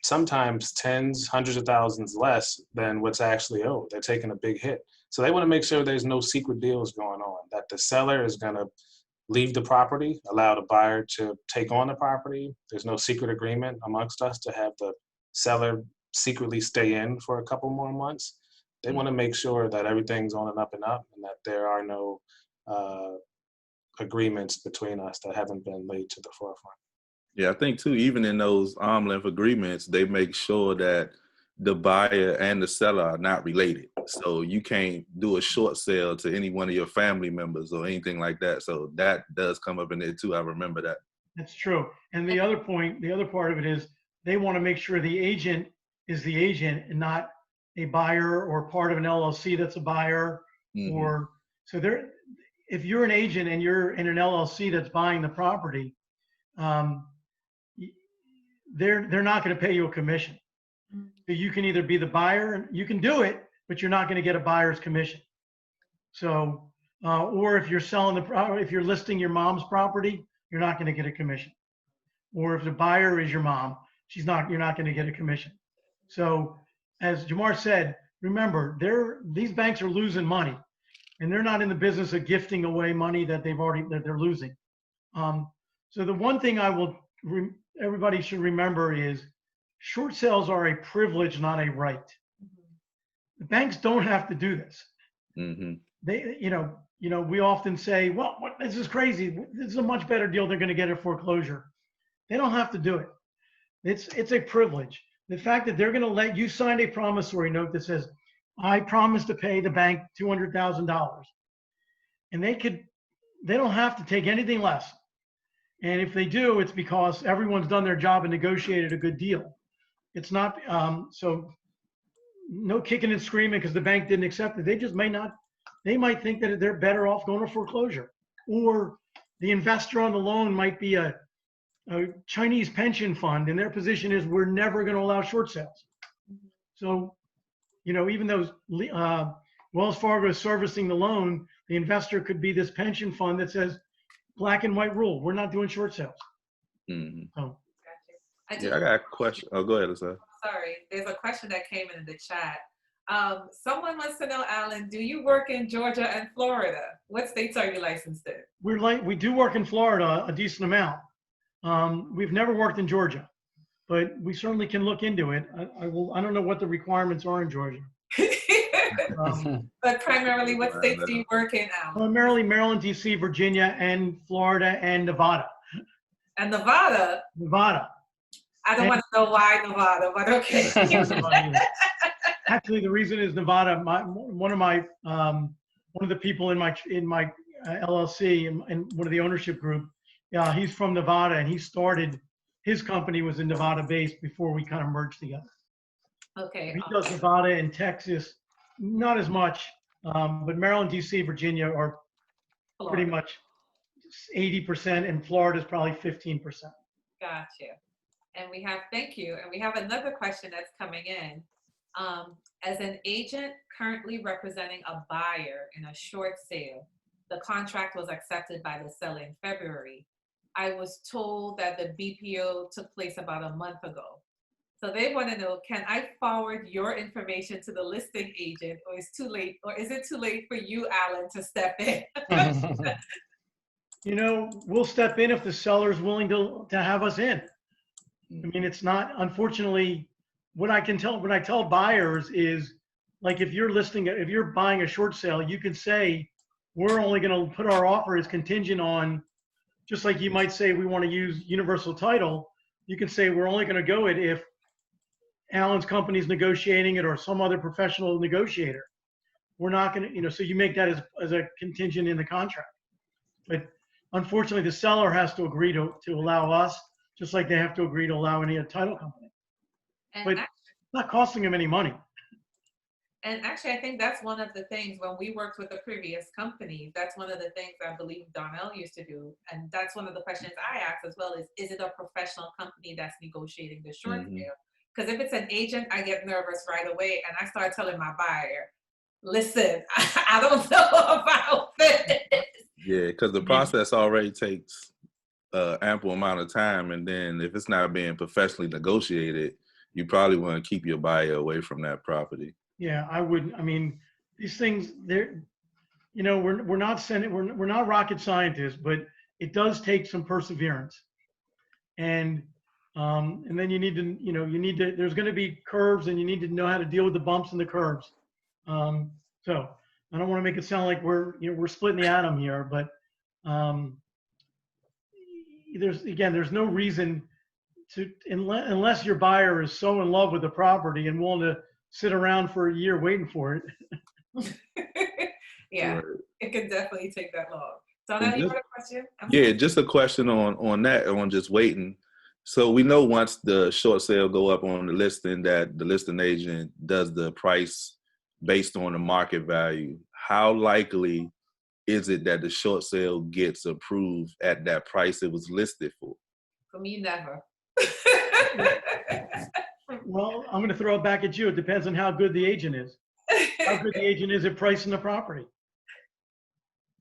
sometimes tens, hundreds of thousands less than what's actually owed. They're taking a big hit. So they want to make sure there's no secret deals going on, that the seller is going to leave the property, allow the buyer to take on the property. There's no secret agreement amongst us to have the seller secretly stay in for a couple more months. They want to make sure that everything's on and up and that there are no agreements between us that haven't been laid to the forefront. Yeah, I think too, even in those arm's length agreements, they make sure that the buyer and the seller are not related. So you can't do a short sale to any one of your family members or anything like that. So that does come up in there too. I remember that. That's true. And the other part of it is they want to make sure the agent is the agent and not a buyer or part of an LLC that's a buyer. Or so if you're an agent and you're in an LLC that's buying the property, they're not going to pay you a commission. So you can either be the buyer, you can do it, but you're not going to get a buyer's commission. So, or if you're selling if you're listing your mom's property, you're not going to get a commission. Or if the buyer is your mom, you're not going to get a commission. So, as Jamar said, remember, these banks are losing money, and they're not in the business of gifting away money that they're losing. So the one thing everybody should remember is short sales are a privilege, not a right. The banks don't have to do this. They, we often say, well, this is crazy. This is a much better deal. They're going to get a foreclosure. They don't have to do it. It's a privilege. The fact that they're going to let you sign a promissory note that says, I promise to pay the bank $200,000. And they don't have to take anything less. And if they do, it's because everyone's done their job and negotiated a good deal. It's not, so no kicking and screaming because the bank didn't accept it. They might think that they're better off going to foreclosure. Or the investor on the loan might be a Chinese pension fund, and their position is we're never going to allow short sales. So, even though Wells Fargo is servicing the loan, the investor could be this pension fund that says black and white rule. We're not doing short sales. So, I got a question. Oh, go ahead, Lisa. Sorry, there's a question that came in the chat. Someone wants to know, Alan, do you work in Georgia and Florida? What states are you licensed in? We do work in Florida a decent amount. We've never worked in Georgia, but we certainly can look into it. I don't know what the requirements are in Georgia. But primarily, what states do you work in, Alan? Primarily Maryland, D.C., Virginia, and Florida, and Nevada. And Nevada? Nevada. I don't want to know why Nevada, but okay. Actually, the reason is Nevada. One of the people in my LLC and one of the ownership group, he's from Nevada, and his company was in Nevada based before we kind of merged together. Okay. He does Nevada and Texas, not as much, but Maryland, D.C., Virginia are pretty much 80%, and Florida is probably 15%. Gotcha. And thank you. And we have another question that's coming in. As an agent currently representing a buyer in a short sale, the contract was accepted by the seller in February. I was told that the BPO took place about a month ago. So they want to know, can I forward your information to the listing agent, or is it too late for you, Alan, to step in? We'll step in if the seller's willing to have us in. I mean, it's not, unfortunately, what I tell buyers is, like, if you're buying a short sale, you can say, we're only going to put our offer as contingent on, just like you might say we want to use universal title, you can say we're only going to go it if Alan's company's negotiating it or some other professional negotiator. We're not going to, so you make that as a contingent in the contract. But unfortunately, the seller has to agree to allow us, just like they have to agree to allow any title company. But it's not costing them any money. And actually, I think that's one of the things when we worked with the previous company, that's one of the things I believe Donnell used to do. And that's one of the questions I asked as well is it a professional company that's negotiating the short sale? Because if it's an agent, I get nervous right away. And I start telling my buyer, listen, I don't know about this. Yeah, because the process already takes ample amount of time. And then if it's not being professionally negotiated, you probably want to keep your buyer away from that property. Yeah, I wouldn't. I mean, these things, we're not rocket scientists, but it does take some perseverance. And And then you need to, there's going to be curves, and you need to know how to deal with the bumps and the curves. So I don't want to make it sound like we're splitting the atom here, but there's no reason to, unless your buyer is so in love with the property and willing to sit around for a year waiting for it. Yeah, Right. it could definitely take that long. So now you have a question? Yeah, just a question on that, on just waiting. So we know once the short sale go up on the listing that the listing agent does the price based on the market value. How likely is it that the short sale gets approved at that price it was listed for? For me, never. Well, I'm going to throw it back at you. It depends on how good the agent is. How good the agent is at pricing the property.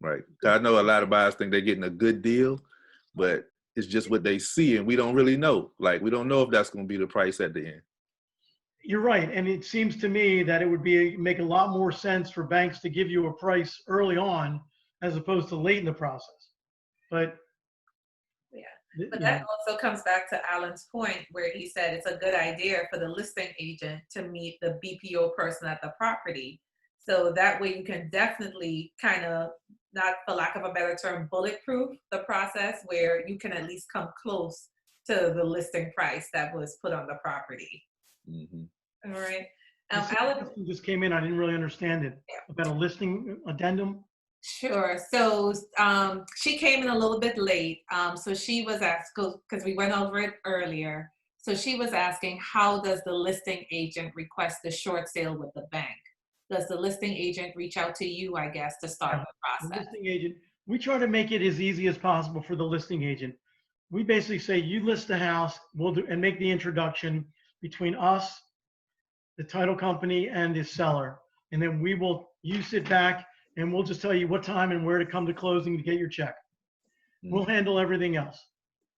Right. I know a lot of buyers think they're getting a good deal, but it's just what they see, and we don't really know. Like, we don't know if that's going to be the price at the end. You're right. And it seems to me that it would make a lot more sense for banks to give you a price early on as opposed to late in the process. But yeah, but that also comes back to Alan's point where he said it's a good idea for the listing agent to meet the BPO person at the property. So that way you can definitely kind of, not for lack of a better term, bulletproof the process, where you can at least come close to the listing price that was put on the property. Mm-hmm. All right. Alan just came in. I didn't really understand it. Yeah. About a listing addendum. Sure. So she came in a little bit late. So she was asked, because we went over it earlier. So she was asking, how does the listing agent request the short sale with the bank? Does the listing agent reach out to you, I guess, to start the process? The listing agent, we try to make it as easy as possible for the listing agent. We basically say, you list the house, we'll do, and make the introduction between us, the title company, and the seller. And then you sit back and we'll just tell you what time and where to come to closing to get your check. Mm-hmm. We'll handle everything else.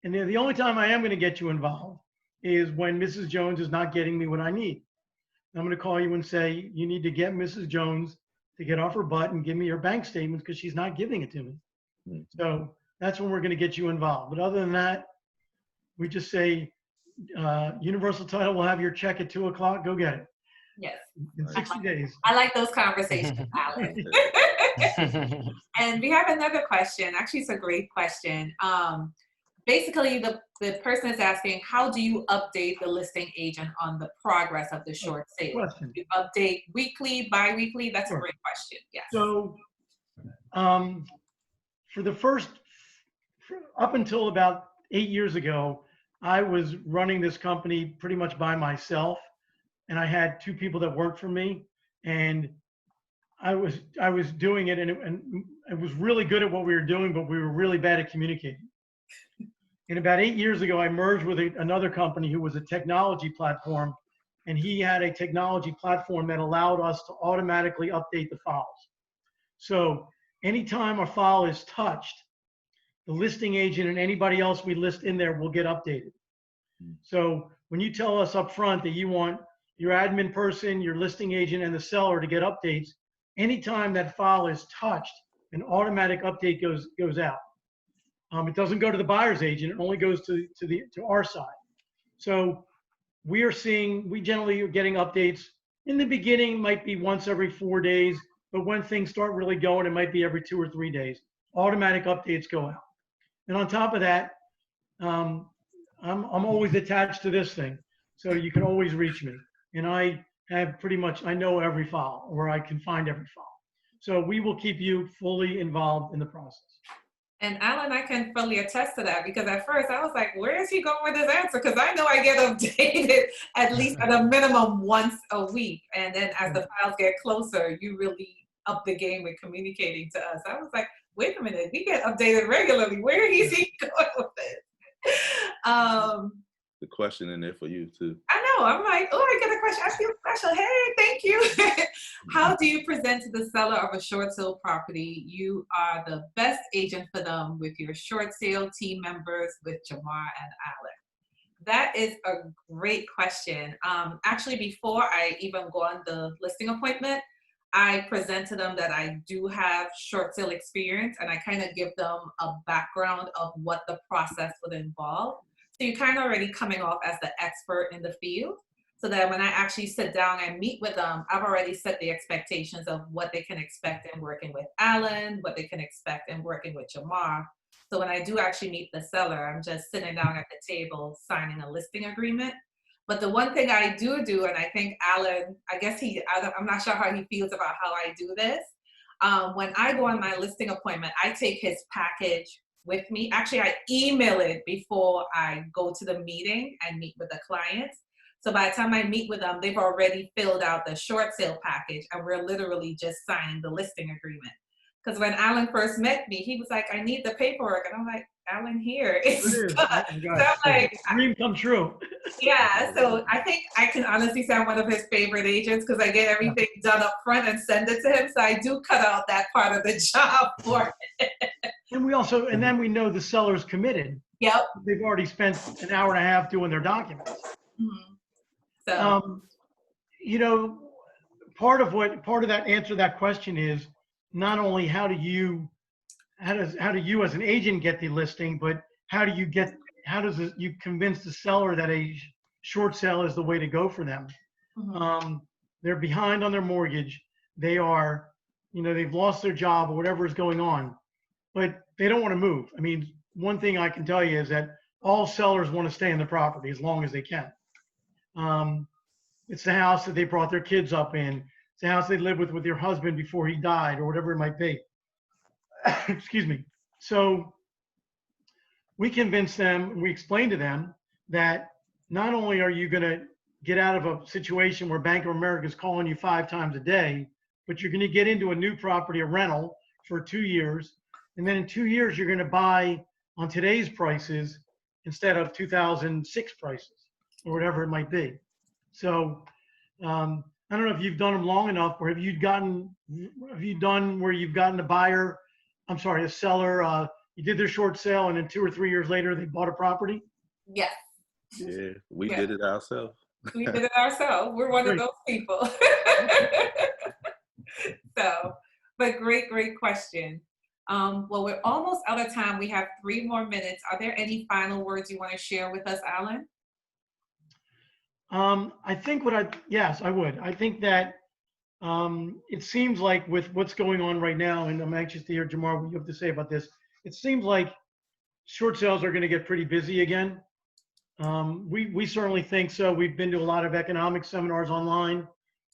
And then the only time I am going to get you involved is when Mrs. Jones is not getting me what I need. I'm going to call you and say, you need to get Mrs. Jones to get off her butt and give me her bank statements because she's not giving it to me. Mm-hmm. So that's when we're going to get you involved. But other than that, we just say, Universal Title will have your check at 2:00. Go get it. Yes. In 60 days. I like those conversations, Alan. And we have another question. Actually, it's a great question. Basically, the person is asking, how do you update the listing agent on the progress of the short sale? Question. You update weekly, bi-weekly? That's a great question. Yes. So up until about 8 years ago, I was running this company pretty much by myself, and I had 2 people that worked for me, and I was doing it, and it was really good at what we were doing, but we were really bad at communicating. And about 8 years ago, I merged with another company who was a technology platform, and he had a technology platform that allowed us to automatically update the files. So anytime a file is touched, the listing agent and anybody else we list in there will get updated. So when you tell us up front that you want your admin person, your listing agent, and the seller to get updates, anytime that file is touched, an automatic update goes out. It doesn't go to the buyer's agent. It only goes to our side. So we generally are getting updates. In the beginning, might be once every 4 days, but when things start really going, it might be every 2 or 3 days. Automatic updates go out. And on top of that, I'm always attached to this thing, so you can always reach me. And I know every file, or I can find every file. So we will keep you fully involved in the process. And Alan, I can fully attest to that, because at first I was like, where is he going with his answer? Because I know I get updated at least at a minimum once a week. And then as the files get closer, you really up the game with communicating to us. I was like, wait a minute, we get updated regularly. Where is he going with this? The question in there for you too. I know. I'm like, oh, I get a question. I feel special. Hey, thank you. How do you present to the seller of a short sale property? You are the best agent for them with your short sale team members, with Jamar and Alex. That is a great question. Actually, before I even go on the listing appointment, I present to them that I do have short sale experience, and I kind of give them a background of what the process would involve. So you're kind of already coming off as the expert in the field. So that when I actually sit down and meet with them, I've already set the expectations of what they can expect in working with Alan, what they can expect in working with Jamar. So when I do actually meet the seller, I'm just sitting down at the table signing a listing agreement. But the one thing I do, and I think Alan, I guess I'm not sure how he feels about how I do this. When I go on my listing appointment, I take his package with me. Actually, I email it before I go to the meeting and meet with the clients. So by the time I meet with them, they've already filled out the short sale package, and we're literally just signing the listing agreement. Because when Alan first met me, he was like, I need the paperwork. And I'm like, Alan, here. It's It is. done. Oh my So gosh. I'm like, Dream come true. yeah. So I think I can honestly say I'm one of his favorite agents because I get everything done up front and send it to him. So I do cut out that part of the job for him. And then we know the seller's committed. Yep. They've already spent an hour and a half doing their documents. Mm-hmm. So, You know, part of that answer to that question is not only how do you as an agent get the listing, but how do you convince the seller that a short sale is the way to go for them? mm-hmm. They're behind on their mortgage. They are, they've lost their job or whatever is going on, but they don't want to move. I mean, one thing I can tell you is that all sellers want to stay in the property as long as they can. It's the house that they brought their kids up in. It's the house they lived with their husband before he died or whatever it might be. Excuse me. So we convince them, we explain to them that not only are you going to get out of a situation where Bank of America is calling you 5 times a day, but you're going to get into a new property, a rental for 2 years. And then in 2 years, you're going to buy on today's prices instead of 2006 prices or whatever it might be. So I don't know if you've done them long enough, or have you done where you've gotten a seller, you did their short sale and then 2 or 3 years later they bought a property? Yes. Yeah, we did it ourselves. We did it ourselves. We're one of those people. So, but great question. Well, we're almost out of time. We have 3 more minutes. Are there any final words you want to share with us, Alan? Yes, I would. I think that it seems like with what's going on right now, and I'm anxious to hear, Jamar, what you have to say about this. It seems like short sales are going to get pretty busy again. We certainly think so. We've been to a lot of economic seminars online.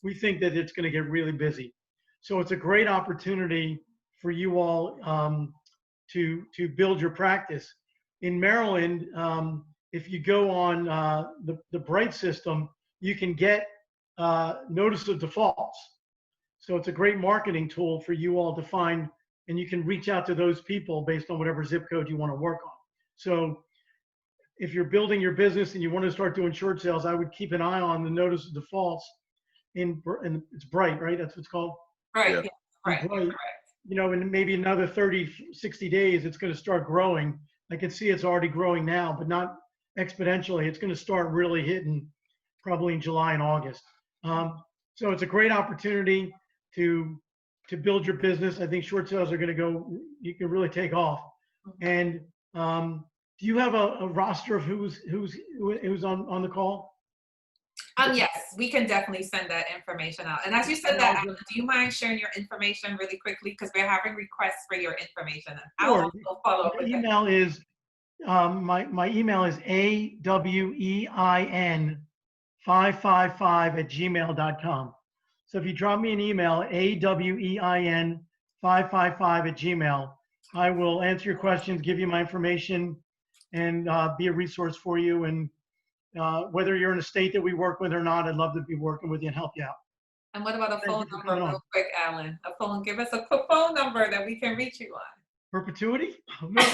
We think that it's going to get really busy. So it's a great opportunity for you all to build your practice. In Maryland, if you go on the Bright system, you can get notice of defaults. So it's a great marketing tool for you all to find, and you can reach out to those people based on whatever zip code you want to work on. So if you're building your business and you want to start doing short sales, I would keep an eye on the notice of defaults and it's Bright, right? That's what it's called? Right. Yeah. Yeah. Right. Bright, in maybe another 30, 60 days, it's going to start growing. I can see it's already growing now, but not exponentially. It's going to start really hitting probably in July and August. So it's a great opportunity to build your business. I think short sales are going to you can really take off. And do you have a roster of who's on the call? Yes, we can definitely send that information out. And as you said that, Alan, do you mind sharing your information really quickly? Because we're having requests for your information. I'll Sure. also follow up with email that. Is my email is awein555@gmail.com. So if you drop me an email, awein555@gmail, I will answer your questions, give you my information, and be a resource for you. And whether you're in a state that we work with or not, I'd love to be working with you and help you out. And what about a phone number real quick, Alan? Give us a quick phone number that we can reach you on. Perpetuity? Oh, no.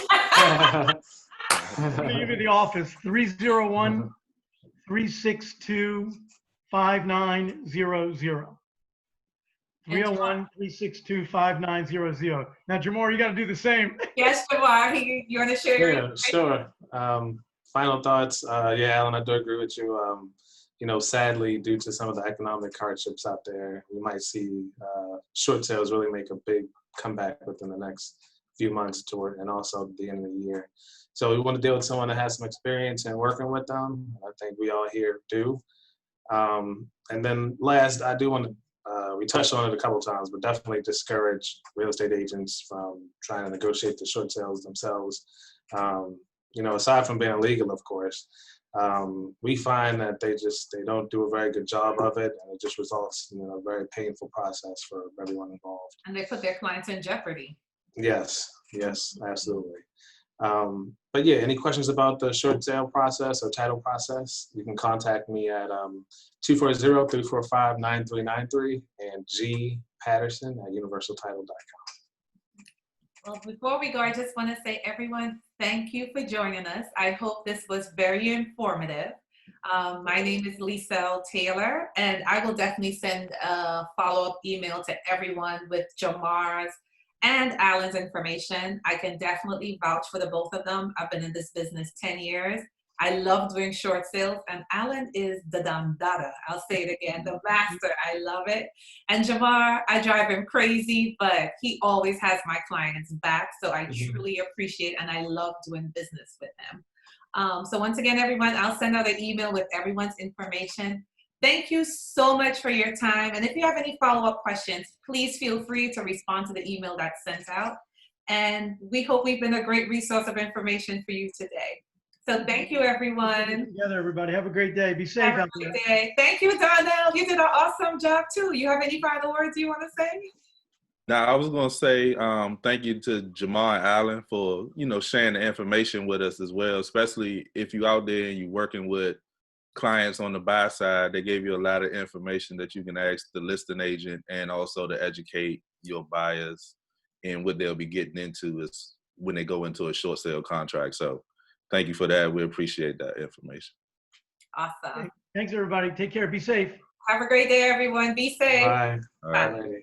I'm going to give you the office, 301-362-5900. 301-362-5900. Now, Jamar, you got to do the same. Yes, Jamar, you want to share your information? Sure. Final thoughts. Yeah, Alan, I do agree with you. Sadly, due to some of the economic hardships out there, we might see short sales really make a big comeback within the next few months toward, and also the end of the year. So we want to deal with someone that has some experience in working with them. I think we all here do. And then last, I do want to, we touched on it a couple of times, but definitely discourage real estate agents from trying to negotiate the short sales themselves. You know, aside from being illegal, of course, we find that they don't do a very good job of it, and it just results in a very painful process for everyone involved. And they put their clients in jeopardy. Yes, absolutely. But yeah, any questions about the short sale process or title process, you can contact me at 240-345-9393 and gpatterson@universaltitle.com. Well, before we go, I just want to say, everyone, thank you for joining us. I hope this was very informative. My name is Lisel Taylor, and I will definitely send a follow-up email to everyone with Jamar's and Alan's information. I can definitely vouch for the both of them. I've been in this business 10 years. I love doing short sales, and Alan is the dandada. I'll say it again, the master. I love it. And Jamar, I drive him crazy, but he always has my clients back. So I truly appreciate, and I love doing business with him. So once again, everyone, I'll send out an email with everyone's information. Thank you so much for your time. And if you have any follow-up questions, please feel free to respond to the email that's sent out. And we hope we've been a great resource of information for you today. So thank you, everyone. Together, everybody. Have a great day. Be safe out there. Day. Thank you, Donnell. You did an awesome job, too. You have any final words you want to say? Now, I was going to say thank you to Jamar and Allen for, sharing the information with us as well, especially if you're out there and you're working with clients on the buy side. They gave you a lot of information that you can ask the listing agent, and also to educate your buyers in what they'll be getting into is when they go into a short sale contract. So thank you for that. We appreciate that information. Awesome. Thanks, everybody. Take care. Be safe. Have a great day, everyone. Be safe. Bye. All right. Bye.